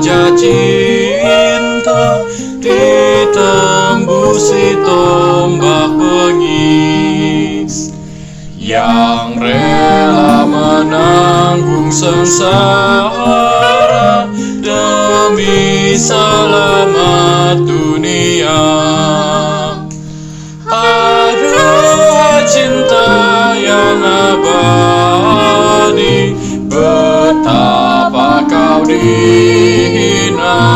raja cinta, ditembusi tombak bengis, yang rela menanggung sengsara demi selamat dunia. Aduh, cinta yang abadi, betapa kau dihina.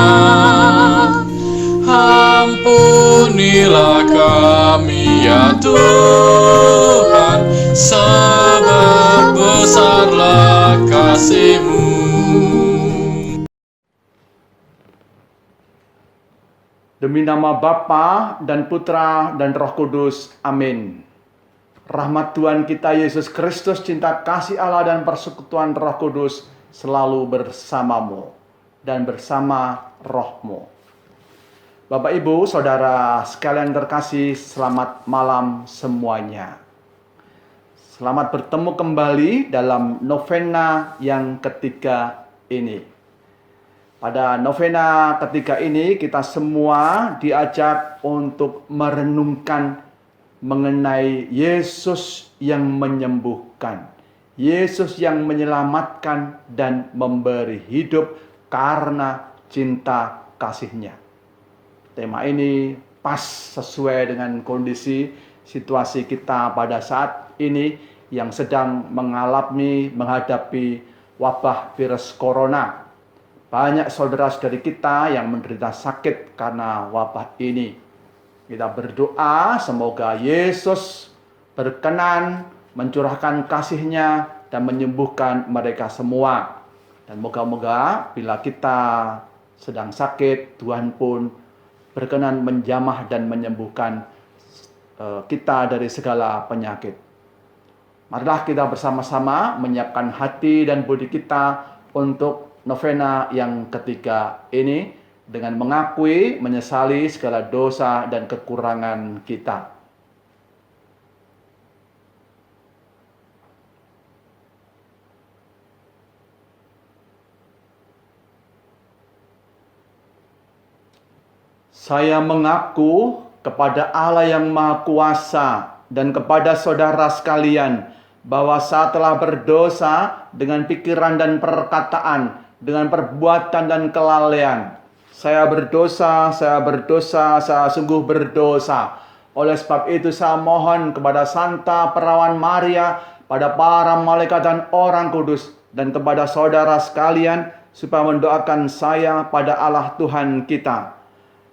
Ampunilah kami ya Tuhan, sebab besarlah kasih-Mu. Demi nama Bapa dan Putra dan Roh Kudus. Amin. Rahmat Tuhan kita Yesus Kristus, cinta kasih Allah dan persekutuan Roh Kudus selalu bersamamu dan bersama rohmu. Bapak, Ibu, Saudara sekalian terkasih, selamat malam semuanya. Selamat bertemu kembali dalam novena yang ketiga ini. Pada novena ketiga ini kita semua diajak untuk merenungkan mengenai Yesus yang menyembuhkan, Yesus yang menyelamatkan dan memberi hidup karena cinta kasih-Nya. Tema ini pas sesuai dengan kondisi situasi kita pada saat ini yang sedang menghadapi wabah virus corona. Banyak saudara-saudari kita yang menderita sakit karena wabah ini. Kita berdoa semoga Yesus berkenan mencurahkan kasih-Nya dan menyembuhkan mereka semua. Dan moga-moga bila kita sedang sakit, Tuhan pun berkenan menjamah dan menyembuhkan kita dari segala penyakit. Marilah kita bersama-sama menyiapkan hati dan budi kita untuk novena yang ketiga ini dengan mengakui, menyesali segala dosa dan kekurangan kita. Saya mengaku kepada Allah yang Maha Kuasa dan kepada saudara sekalian bahwa saya telah berdosa dengan pikiran dan perkataan, dengan perbuatan dan kelalaian. Saya berdosa, saya sungguh berdosa. Oleh sebab itu saya mohon kepada Santa Perawan Maria, pada para malaikat dan orang kudus, dan kepada saudara sekalian, supaya mendoakan saya pada Allah Tuhan kita.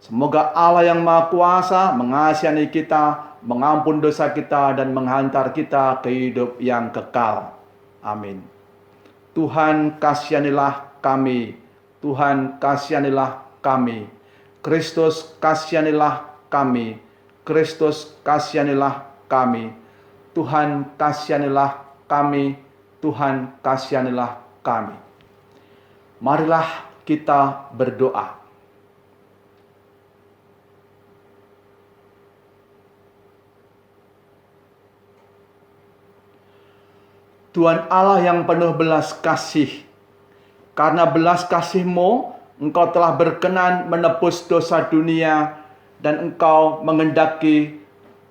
Semoga Allah yang Maha Kuasa mengasihani kita, mengampun dosa kita, dan menghantar kita ke hidup yang kekal. Amin. Tuhan kasihanilah kami. Tuhan kasihanilah kami. Kristus kasihanilah kami. Kristus kasihanilah kami. Tuhan kasihanilah kami. Tuhan kasihanilah kami. Marilah kita berdoa. Tuhan Allah yang penuh belas kasih, karena belas kasih-Mu, Engkau telah berkenan menebus dosa dunia, dan Engkau mengendaki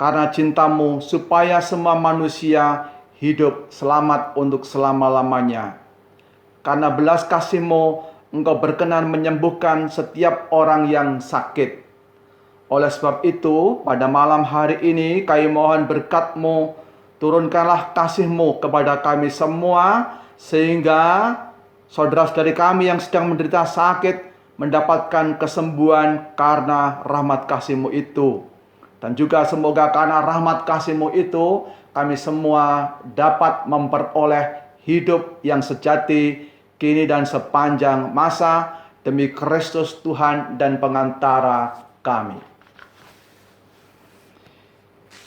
karena cinta-Mu supaya semua manusia hidup selamat untuk selama-lamanya. Karena belas kasih-Mu, Engkau berkenan menyembuhkan setiap orang yang sakit. Oleh sebab itu, pada malam hari ini kami mohon berkat-Mu, turunkanlah kasih-Mu kepada kami semua, sehingga saudara-saudari kami yang sedang menderita sakit mendapatkan kesembuhan karena rahmat kasih-Mu itu. Dan juga semoga karena rahmat kasih-Mu itu, kami semua dapat memperoleh hidup yang sejati, kini dan sepanjang masa, demi Kristus Tuhan dan pengantara kami.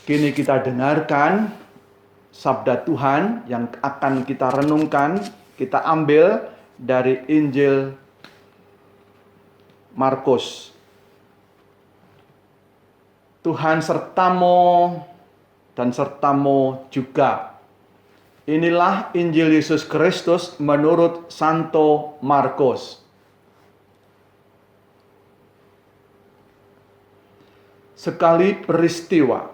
Kini kita dengarkan sabda Tuhan yang akan kita renungkan, kita ambil dari Injil Markus. Tuhan sertamu dan sertamu juga. Inilah Injil Yesus Kristus menurut Santo Markus. Sekali peristiwa,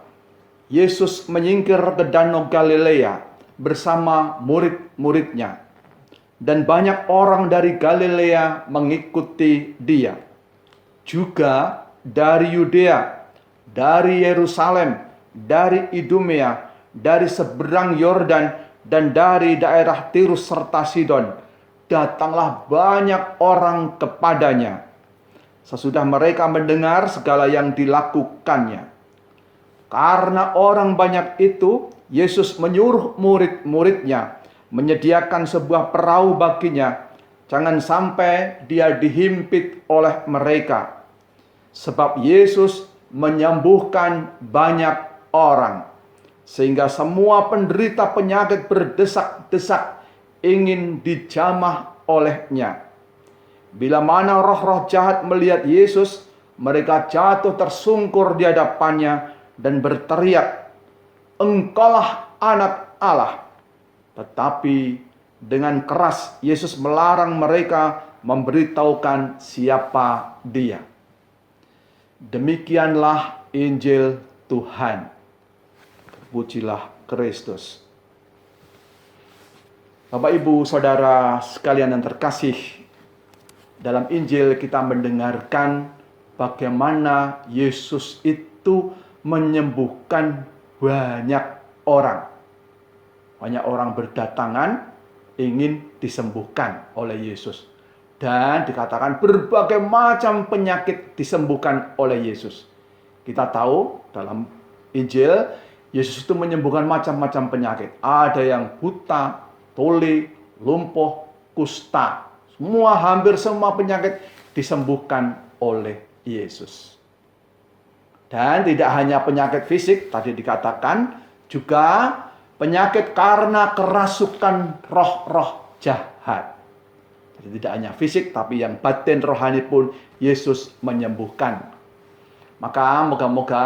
Yesus menyingkir ke Danau Galilea bersama murid-muridnya. Dan banyak orang dari Galilea mengikuti dia. Juga dari Yudea, dari Yerusalem, dari Idumea, dari seberang Yordan, dan dari daerah Tirus serta Sidon. Datanglah banyak orang kepadanya. Sesudah mereka mendengar segala yang dilakukannya. Karena orang banyak itu, Yesus menyuruh murid-muridnya menyediakan sebuah perahu baginya. Jangan sampai dia dihimpit oleh mereka. Sebab Yesus menyembuhkan banyak orang. Sehingga semua penderita penyakit berdesak-desak ingin dijamah olehnya. Bila mana roh-roh jahat melihat Yesus, mereka jatuh tersungkur di hadapannya dan berteriak, "Engkaulah Anak Allah." Tetapi dengan keras Yesus melarang mereka memberitahukan siapa dia. Demikianlah Injil Tuhan. Terpujilah Kristus. Bapak, Ibu, Saudara sekalian yang terkasih, dalam Injil kita mendengarkan bagaimana Yesus itu menyembuhkan banyak orang. Banyak orang berdatangan ingin disembuhkan oleh Yesus. Dan dikatakan berbagai macam penyakit disembuhkan oleh Yesus. Kita tahu dalam Injil, Yesus itu menyembuhkan macam-macam penyakit. Ada yang buta, tuli, lumpuh, kusta. Hampir semua penyakit disembuhkan oleh Yesus. Dan tidak hanya penyakit fisik, tadi dikatakan juga penyakit karena kerasukan roh-roh jahat. Jadi tidak hanya fisik, tapi yang batin rohani pun Yesus menyembuhkan. Maka moga-moga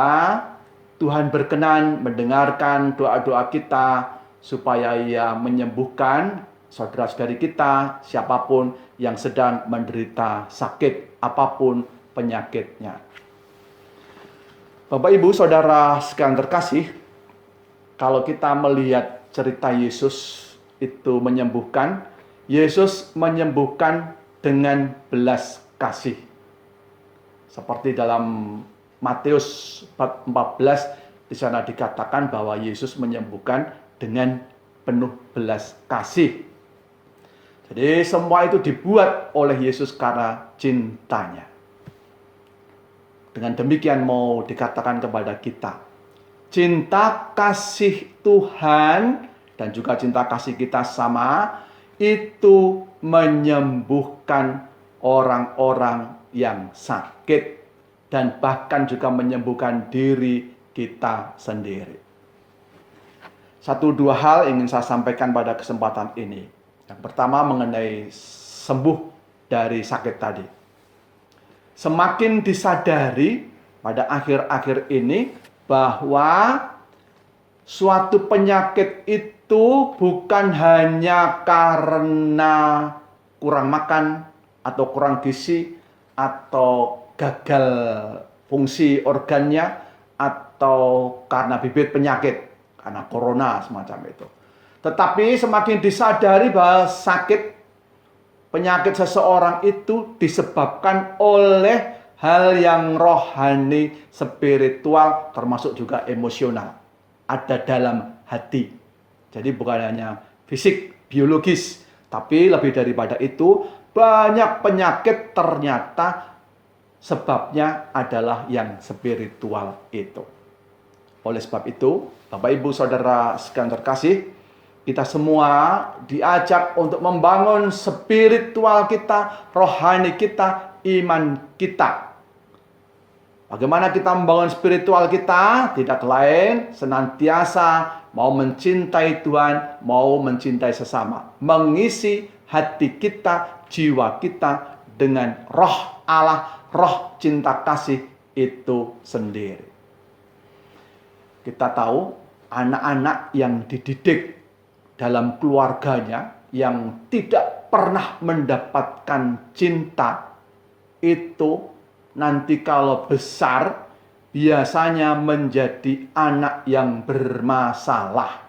Tuhan berkenan mendengarkan doa-doa kita, supaya Ia menyembuhkan saudara-saudari kita, siapapun yang sedang menderita sakit, apapun penyakitnya. Bapak, Ibu, Saudara sekalian terkasih, kalau kita melihat cerita Yesus itu menyembuhkan, Yesus menyembuhkan dengan belas kasih. Seperti dalam Matius 14, di sana dikatakan bahwa Yesus menyembuhkan dengan penuh belas kasih. Jadi semua itu dibuat oleh Yesus karena cintanya. Dengan demikian mau dikatakan kepada kita, cinta kasih Tuhan dan juga cinta kasih kita sama itu menyembuhkan orang-orang yang sakit dan bahkan juga menyembuhkan diri kita sendiri. Satu dua hal ingin saya sampaikan pada kesempatan ini. Yang pertama mengenai sembuh dari sakit tadi. Semakin disadari pada akhir-akhir ini bahwa suatu penyakit itu bukan hanya karena kurang makan atau kurang gizi atau gagal fungsi organnya atau karena bibit penyakit, karena corona semacam itu. Tetapi semakin disadari bahwa sakit penyakit seseorang itu disebabkan oleh hal yang rohani, spiritual, termasuk juga emosional. Ada dalam hati. Jadi bukan hanya fisik, biologis. Tapi lebih daripada itu, banyak penyakit ternyata sebabnya adalah yang spiritual itu. Oleh sebab itu, Bapak, Ibu, Saudara sekalian terkasih, kita semua diajak untuk membangun spiritual kita, rohani kita, iman kita. Bagaimana kita membangun spiritual kita? Tidak lain senantiasa mau mencintai Tuhan, mau mencintai sesama. Mengisi hati kita, jiwa kita dengan roh Allah, roh cinta kasih itu sendiri. Kita tahu anak-anak yang dididik dalam keluarganya yang tidak pernah mendapatkan cinta itu nanti kalau besar biasanya menjadi anak yang bermasalah.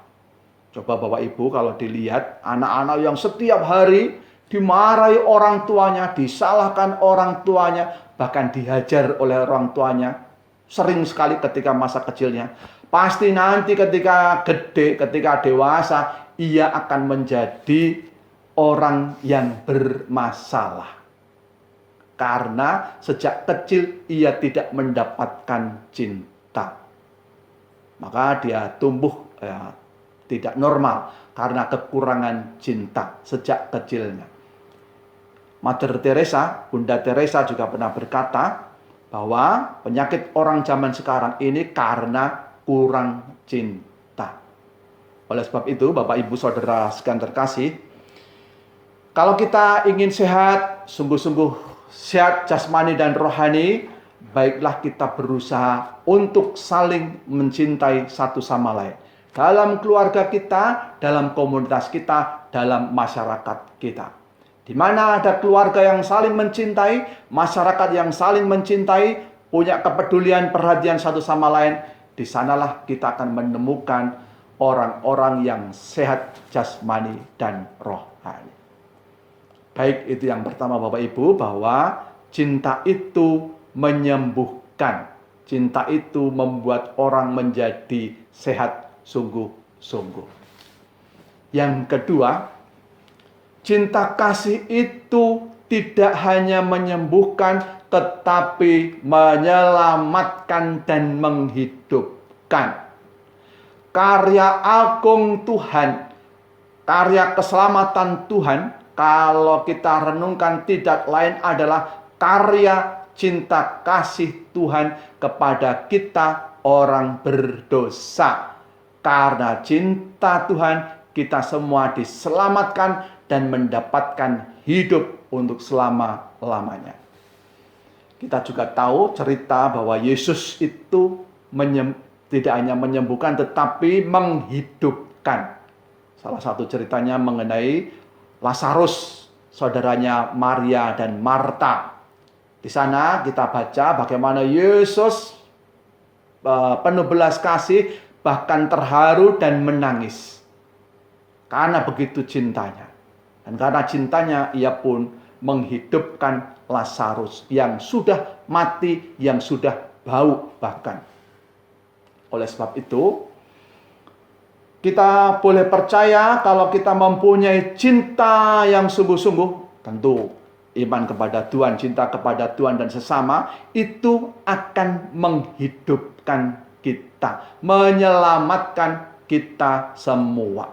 Coba Bapak Ibu kalau dilihat anak-anak yang setiap hari dimarahi orang tuanya, disalahkan orang tuanya, bahkan dihajar oleh orang tuanya. Sering sekali ketika masa kecilnya. Pasti nanti ketika gede, ketika dewasa, ia akan menjadi orang yang bermasalah. Karena sejak kecil ia tidak mendapatkan cinta. Maka dia tumbuh tidak normal karena kekurangan cinta sejak kecilnya. Mother Teresa, Bunda Teresa juga pernah berkata bahwa penyakit orang zaman sekarang ini karena kurang cinta. Oleh sebab itu, Bapak Ibu Saudara sekalian terkasih, kalau kita ingin sehat, sungguh-sungguh sehat jasmani dan rohani, baiklah kita berusaha untuk saling mencintai satu sama lain. Dalam keluarga kita, dalam komunitas kita, dalam masyarakat kita. Di mana ada keluarga yang saling mencintai, masyarakat yang saling mencintai, punya kepedulian, perhatian satu sama lain, di sanalah kita akan menemukan orang-orang yang sehat jasmani dan rohani. Baik, itu yang pertama Bapak Ibu, bahwa cinta itu menyembuhkan. Cinta itu membuat orang menjadi sehat sungguh-sungguh. Yang kedua, cinta kasih itu tidak hanya menyembuhkan, tetapi menyelamatkan dan menghidupkan. Karya agung Tuhan, karya keselamatan Tuhan, kalau kita renungkan tidak lain adalah karya cinta kasih Tuhan kepada kita orang berdosa. Karena cinta Tuhan, kita semua diselamatkan dan mendapatkan hidup untuk selama-lamanya. Kita juga tahu cerita bahwa Yesus itu tidak hanya menyembuhkan tetapi menghidupkan. Salah satu ceritanya mengenai Lazarus, saudaranya Maria dan Marta. Di sana kita baca bagaimana Yesus penuh belas kasih, bahkan terharu dan menangis. Karena begitu cintanya. Dan karena cintanya ia pun menghidupkan Lazarus yang sudah mati, yang sudah bau bahkan. Oleh sebab itu, kita boleh percaya kalau kita mempunyai cinta yang sungguh-sungguh, tentu iman kepada Tuhan, cinta kepada Tuhan dan sesama, itu akan menghidupkan kita, menyelamatkan kita semua.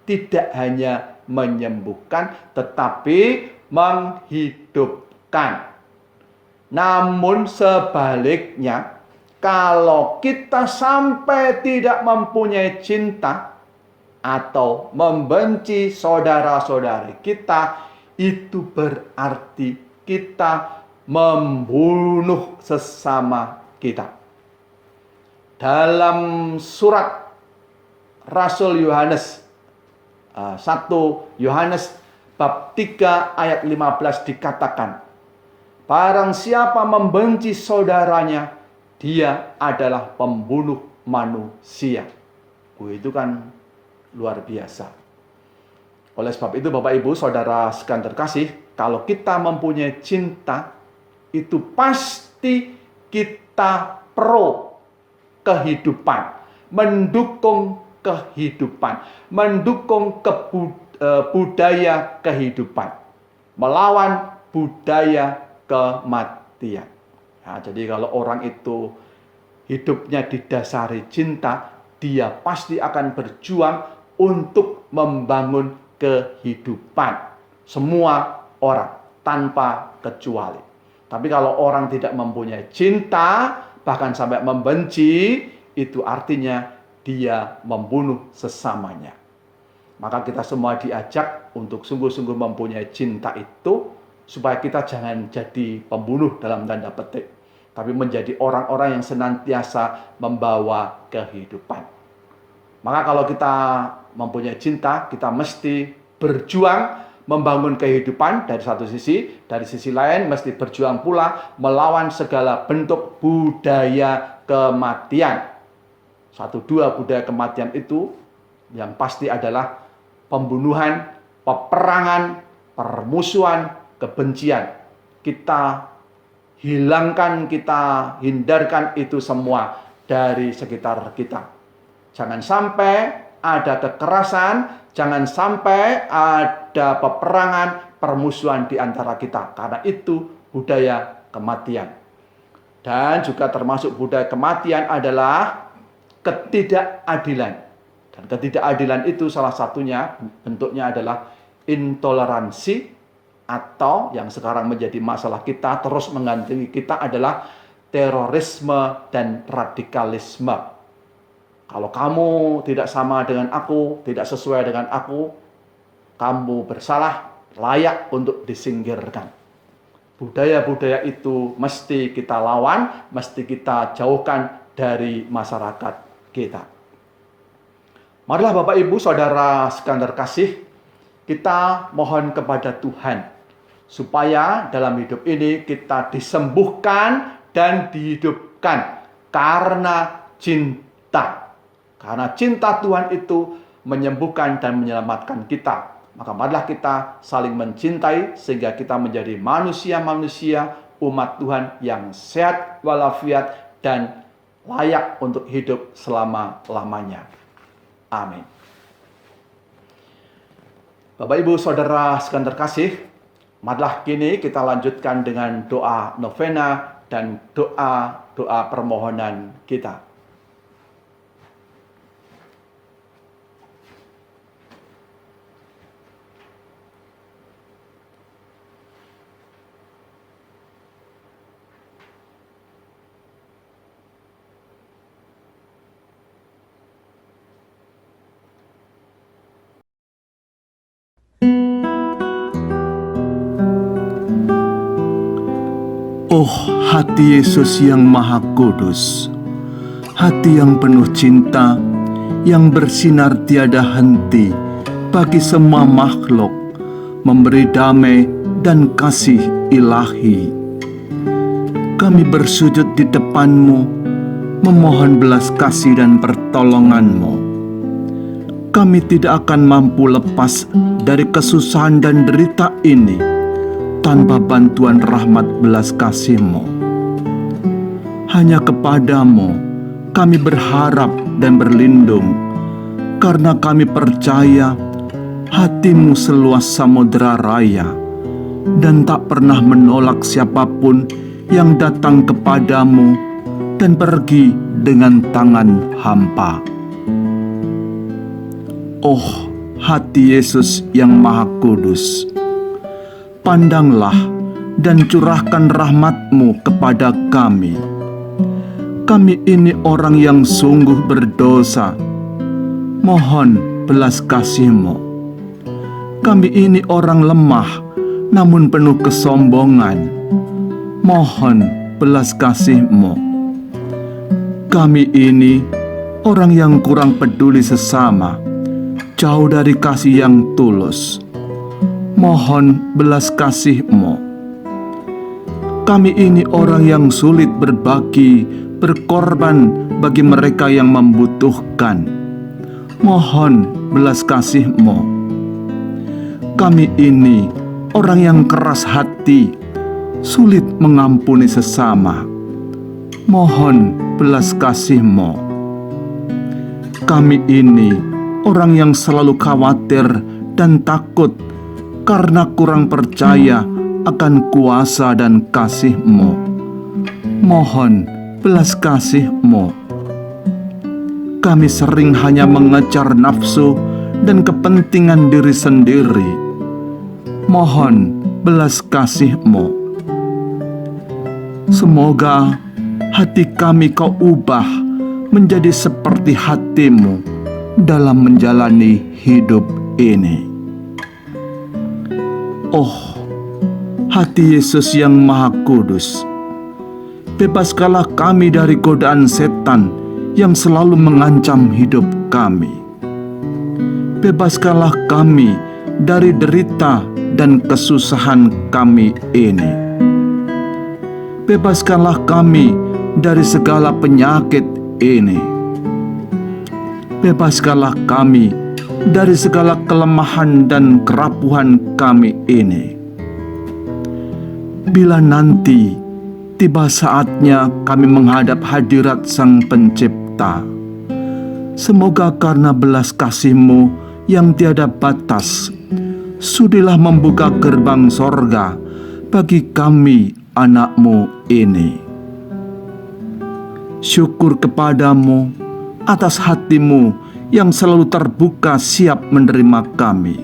Tidak hanya menyembuhkan, tetapi menghidupkan. Namun sebaliknya, kalau kita sampai tidak mempunyai cinta atau membenci saudara-saudari kita, itu berarti kita membunuh sesama kita. Dalam surat Rasul Yohanes 1 Yohanes bab 3 ayat 15 dikatakan, barang siapa membenci saudaranya, dia adalah pembunuh manusia. Itu kan luar biasa. Oleh sebab itu Bapak Ibu Saudara sekalian terkasih, kalau kita mempunyai cinta, itu pasti kita pro kehidupan, mendukung kehidupan, mendukung budaya kehidupan, melawan budaya kematian. Nah, jadi kalau orang itu hidupnya didasari cinta, dia pasti akan berjuang untuk membangun kehidupan semua orang tanpa kecuali. Tapi kalau orang tidak mempunyai cinta, bahkan sampai membenci, itu artinya dia membunuh sesamanya. Maka kita semua diajak untuk sungguh-sungguh mempunyai cinta itu, supaya kita jangan jadi pembunuh dalam tanda petik, tapi menjadi orang-orang yang senantiasa membawa kehidupan. Maka kalau kita mempunyai cinta, kita mesti berjuang membangun kehidupan dari satu sisi, dari sisi lain mesti berjuang pula melawan segala bentuk budaya kematian. 1-2 budaya kematian itu yang pasti adalah pembunuhan, peperangan, permusuhan, kebencian. Kita hilangkan, kita hindarkan itu semua dari sekitar kita. Jangan sampai ada kekerasan, jangan sampai ada peperangan, permusuhan di antara kita, karena itu budaya kematian. Dan juga termasuk budaya kematian adalah ketidakadilan. Dan ketidakadilan itu salah satunya bentuknya adalah intoleransi, atau yang sekarang menjadi masalah kita, terus mengganti kita, adalah terorisme dan radikalisme. Kalau kamu tidak sama dengan aku, tidak sesuai dengan aku, kamu bersalah, layak untuk disingkirkan. Budaya-budaya itu mesti kita lawan, mesti kita jauhkan dari masyarakat kita. Marilah Bapak Ibu Saudara sekalian terkasih, kita mohon kepada Tuhan supaya dalam hidup ini kita disembuhkan dan dihidupkan karena cinta. Karena cinta Tuhan itu menyembuhkan dan menyelamatkan kita. Maka marilah kita saling mencintai sehingga kita menjadi manusia-manusia umat Tuhan yang sehat walafiat dan layak untuk hidup selama-lamanya. Amin. Bapak Ibu Saudara sekalian terkasih, marilah kini kita lanjutkan dengan doa novena dan doa permohonan kita. Oh, hati Yesus yang Maha Kudus, hati yang penuh cinta, yang bersinar tiada henti bagi semua makhluk, memberi damai dan kasih ilahi. Kami bersujud di depan-Mu, memohon belas kasih dan pertolongan-Mu. Kami tidak akan mampu lepas dari kesusahan dan derita ini tanpa bantuan rahmat belas kasih-Mu. Hanya kepada-Mu kami berharap dan berlindung, karena kami percaya hati-Mu seluas samudera raya dan tak pernah menolak siapapun yang datang kepada-Mu dan pergi dengan tangan hampa. Oh, hati Yesus yang Maha Kudus, pandanglah dan curahkan rahmat-Mu kepada kami. Kami ini orang yang sungguh berdosa. Mohon belas kasih-Mu. Kami ini orang lemah, namun penuh kesombongan. Mohon belas kasih-Mu. Kami ini orang yang kurang peduli sesama, jauh dari kasih yang tulus. Mohon belas kasih-Mu. Kami ini orang yang sulit berbagi, berkorban bagi mereka yang membutuhkan. Mohon belas kasih-Mu. Kami ini orang yang keras hati, sulit mengampuni sesama. Mohon belas kasih-Mu. Kami ini orang yang selalu khawatir dan takut karena kurang percaya akan kuasa dan kasih-Mu. Mohon belas kasih-Mu. Kami sering hanya mengejar nafsu dan kepentingan diri sendiri. Mohon belas kasih-Mu. Semoga hati kami Kau ubah menjadi seperti hati-Mu dalam menjalani hidup ini. Oh, hati Yesus yang Maha Kudus, bebaskanlah kami dari godaan setan yang selalu mengancam hidup kami. Bebaskanlah kami dari derita dan kesusahan kami ini. Bebaskanlah kami dari segala penyakit ini. Bebaskanlah kami dari segala kelemahan dan kerapuhan kami ini. Bila nanti tiba saatnya kami menghadap hadirat Sang Pencipta, semoga karena belas kasih-Mu yang tiada batas, sudilah membuka gerbang sorga bagi kami anak-Mu ini. Syukur kepadamu atas hati-Mu yang selalu terbuka siap menerima kami.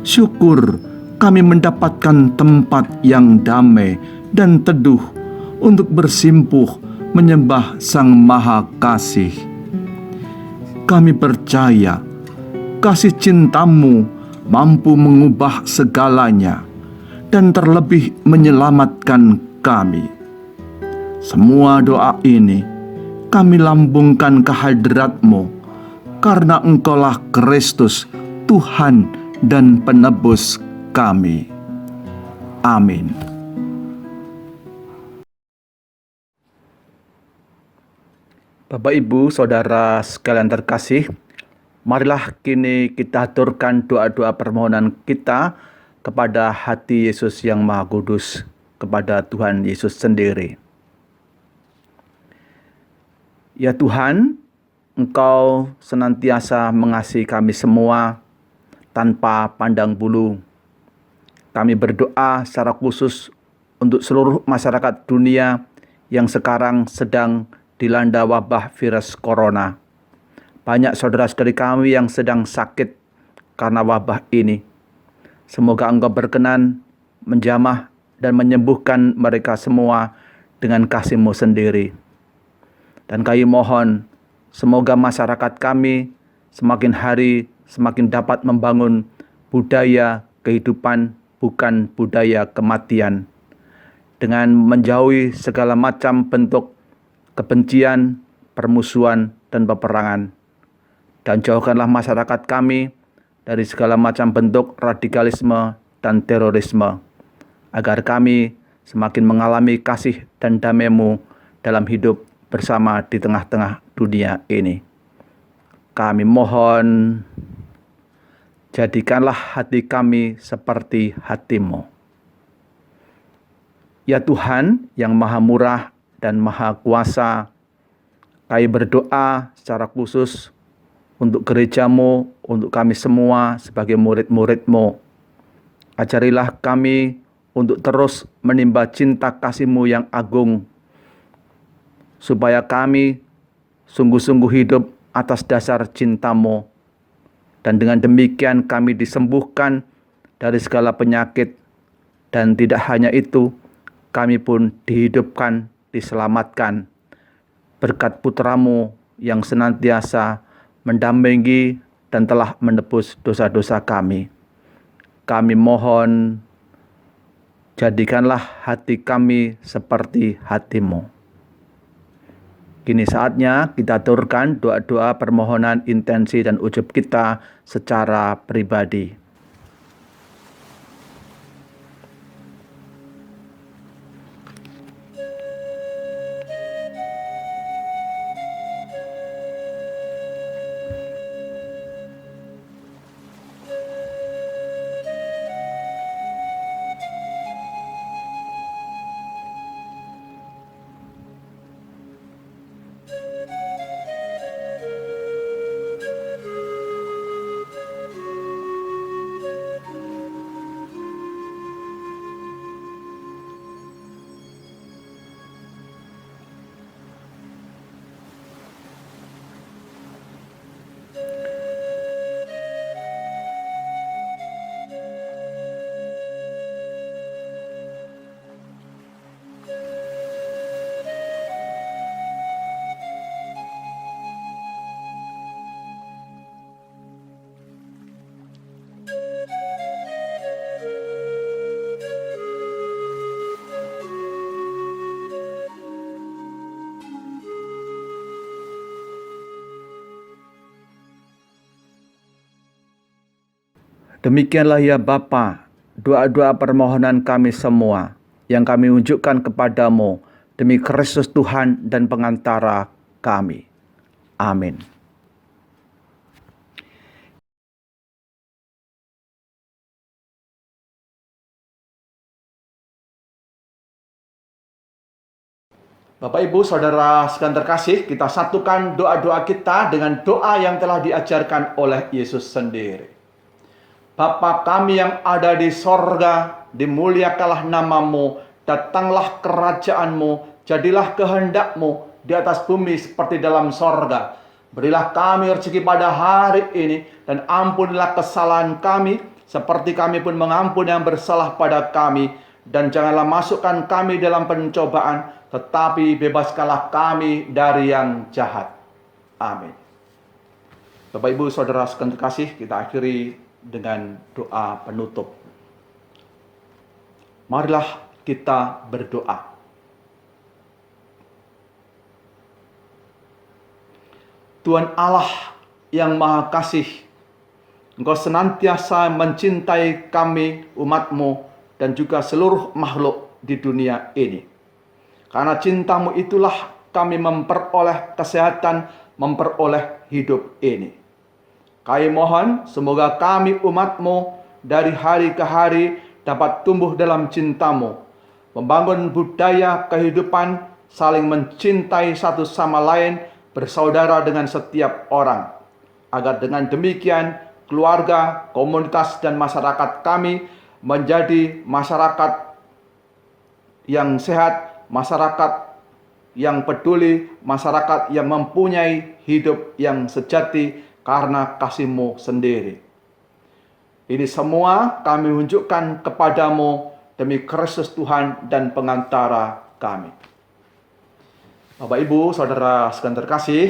Syukur kami mendapatkan tempat yang damai dan teduh untuk bersimpuh menyembah Sang Maha Kasih. Kami percaya kasih cinta-Mu mampu mengubah segalanya dan terlebih menyelamatkan kami. Semua doa ini kami lambungkan ke hadirat-Mu, karena Engkaulah Kristus, Tuhan dan Penebus kami. Amin. Bapak, Ibu, Saudara sekalian terkasih, marilah kini kita aturkan doa-doa permohonan kita kepada hati Yesus yang Maha Kudus, kepada Tuhan Yesus sendiri. Ya Tuhan, Engkau senantiasa mengasihi kami semua tanpa pandang bulu. Kami berdoa secara khusus untuk seluruh masyarakat dunia yang sekarang sedang dilanda wabah virus corona. Banyak saudara-saudari kami yang sedang sakit karena wabah ini. Semoga Engkau berkenan menjamah dan menyembuhkan mereka semua dengan kasih-Mu sendiri. Dan kami mohon, semoga masyarakat kami semakin hari semakin dapat membangun budaya kehidupan, bukan budaya kematian, dengan menjauhi segala macam bentuk kebencian, permusuhan, dan peperangan. Dan jauhkanlah masyarakat kami dari segala macam bentuk radikalisme dan terorisme, agar kami semakin mengalami kasih dan damai-Mu dalam hidup bersama di tengah-tengah dunia ini. Kami mohon, jadikanlah hati kami seperti hati-Mu. Ya Tuhan yang Maha Murah dan Maha Kuasa, kami berdoa secara khusus untuk gereja-Mu, untuk kami semua sebagai murid-murid-Mu. Ajarilah kami untuk terus menimba cinta kasih-Mu yang agung, supaya kami sungguh-sungguh hidup atas dasar cinta-Mu. Dan dengan demikian kami disembuhkan dari segala penyakit. Dan tidak hanya itu, kami pun dihidupkan, diselamatkan berkat Putra-Mu yang senantiasa mendampingi dan telah menebus dosa-dosa kami. Kami mohon, jadikanlah hati kami seperti hati-Mu. Kini saatnya kita aturkan doa-doa permohonan intensi dan ujub kita secara pribadi. Demikianlah ya Bapa, doa-doa permohonan kami semua yang kami unjukkan kepadamu demi Kristus Tuhan dan pengantara kami. Amin. Bapak, Ibu, Saudara sekalian terkasih, kita satukan doa-doa kita dengan doa yang telah diajarkan oleh Yesus sendiri. Bapa kami yang ada di sorga, dimuliakanlah namamu, datanglah kerajaanmu, jadilah kehendakmu di atas bumi seperti dalam sorga. Berilah kami rezeki pada hari ini, dan ampunilah kesalahan kami, seperti kami pun mengampuni yang bersalah pada kami. Dan janganlah masukkan kami dalam pencobaan, tetapi bebaskanlah kami dari yang jahat. Amin. Bapak, Ibu, Saudara sekalian terkasih, kita akhiri dengan doa penutup. Marilah kita berdoa. Tuhan Allah yang Maha Kasih, Engkau senantiasa mencintai kami, umat-Mu, dan juga seluruh makhluk di dunia ini. Karena cinta-Mu itulah kami memperoleh kesehatan, memperoleh hidup ini. Kami mohon semoga kami umat-Mu dari hari ke hari dapat tumbuh dalam cinta-Mu, membangun budaya kehidupan, saling mencintai satu sama lain, bersaudara dengan setiap orang. Agar dengan demikian keluarga, komunitas, dan masyarakat kami menjadi masyarakat yang sehat, masyarakat yang peduli, masyarakat yang mempunyai hidup yang sejati karena kasih-Mu sendiri. Ini semua kami unjukkan kepadamu demi Kristus Tuhan dan pengantara kami. Bapak, Ibu, Saudara sekalian terkasih,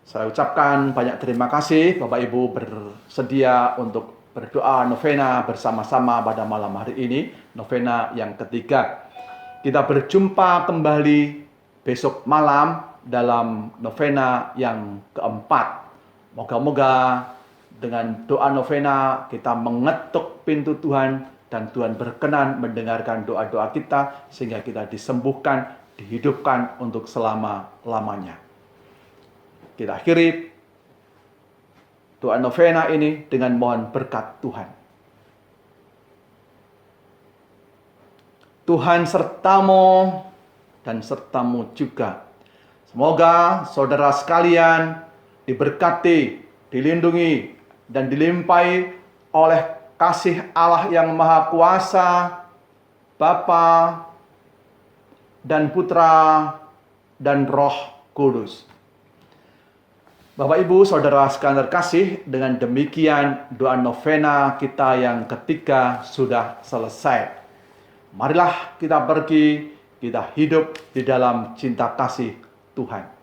saya ucapkan banyak terima kasih Bapak Ibu bersedia untuk berdoa novena bersama-sama pada malam hari ini, novena yang ketiga. Kita berjumpa kembali besok malam dalam novena yang keempat. Moga-moga dengan doa novena kita mengetuk pintu Tuhan dan Tuhan berkenan mendengarkan doa-doa kita sehingga kita disembuhkan, dihidupkan untuk selama-lamanya. Kita akhiri doa novena ini dengan mohon berkat Tuhan. Tuhan sertamu dan sertamu juga. Semoga saudara sekalian diberkati, dilindungi, dan dilimpahi oleh kasih Allah yang Maha Kuasa, Bapa dan Putra dan Roh Kudus. Bapak, Ibu, Saudara sekalian terkasih, dengan demikian doa novena kita yang ketiga sudah selesai. Marilah kita pergi, kita hidup di dalam cinta kasih Tuhan.